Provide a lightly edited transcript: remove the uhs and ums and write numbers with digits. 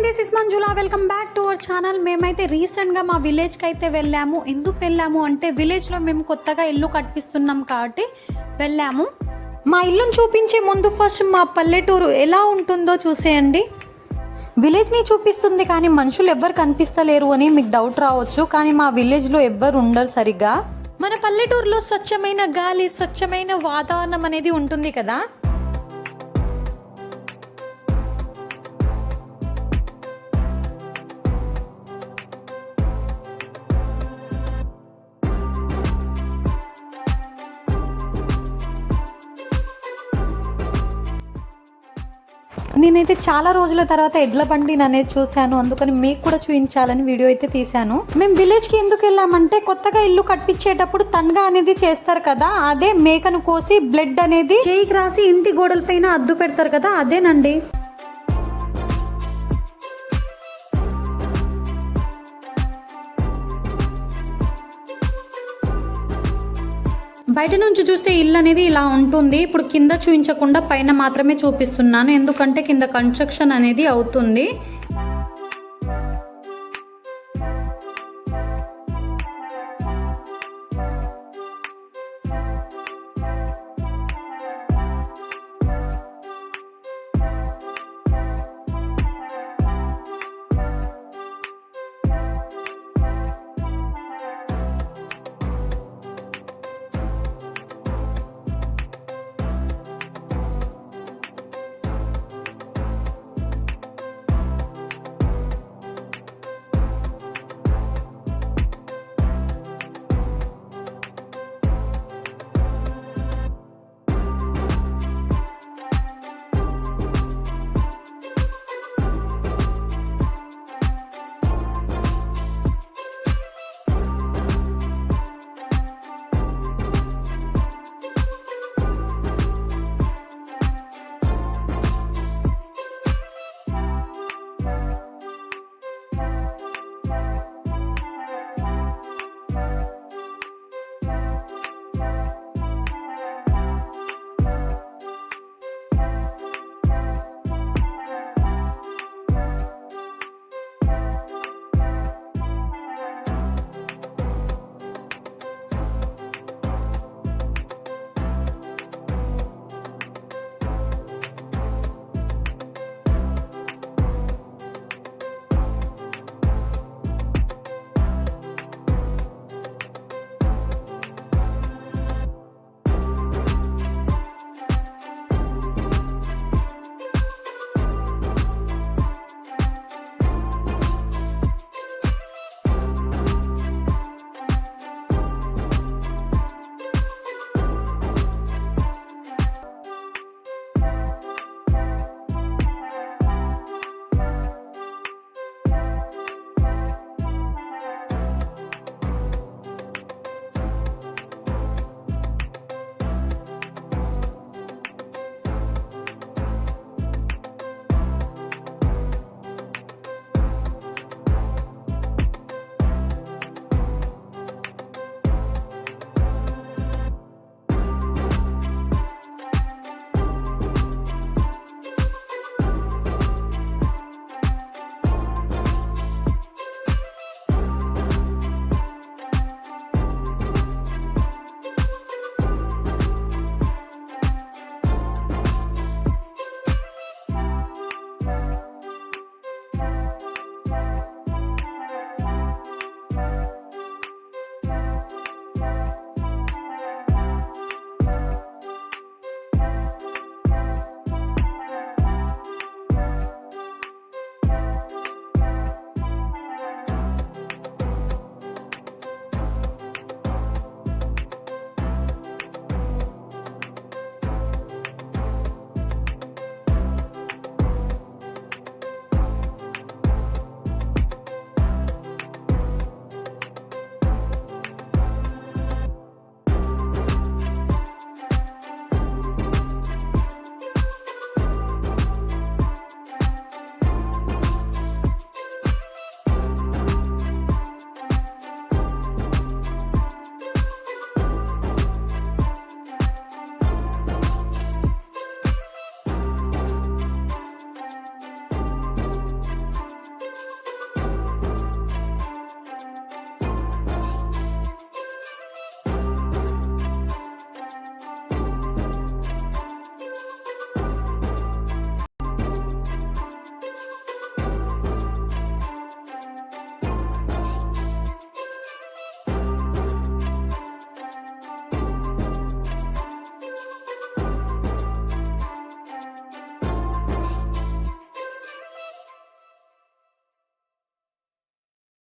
This is Manjula. Welcome back to our channel. మేమైతే రీసెంట్గా మా విలేజ్కి అయితే వెళ్ళాము. ఎందుకు వెళ్ళాము అంటే విలేజ్లో మేము కొత్తగా ఇల్లు కట్టిస్తున్నాం కాబట్టి వెళ్ళాము. మా ఇల్లును చూపించే ముందు ఫస్ట్ మా పల్లెటూరు ఎలా ఉంటుందో చూసేయండి. విలేజ్ని చూపిస్తుంది కానీ మనుషులు ఎవ్వరు కనిపిస్తలేరు అని మీకు డౌట్ రావచ్చు, కానీ మా విలేజ్లో ఎవ్వరు ఉండరు సరిగ్గా. మన పల్లెటూరులో స్వచ్ఛమైన గాలి, స్వచ్ఛమైన వాతావరణం అనేది ఉంటుంది కదా. నేనైతే చాలా రోజుల తర్వాత ఎడ్ల బండిని అనేది చూశాను, అందుకని మీకు కూడా చూపించాలని వీడియో అయితే తీశాను. మేము విలేజ్కి ఎందుకు వెళ్ళామంటే కొత్తగా ఇల్లు కట్టించేటప్పుడు తన్గా అనేది చేస్తారు కదా, అదే మేకను కోసి బ్లడ్ అనేది చేయికి రాసి ఇంటి గోడల పైన అద్దు పెడతారు కదా, అదేనండి. బయట నుంచి చూస్తే ఇల్లు అనేది ఇలా ఉంటుంది. ఇప్పుడు కింద చూపించకుండా పైన మాత్రమే చూపిస్తున్నాను, ఎందుకంటే కింద కన్స్ట్రక్షన్ అనేది అవుతుంది.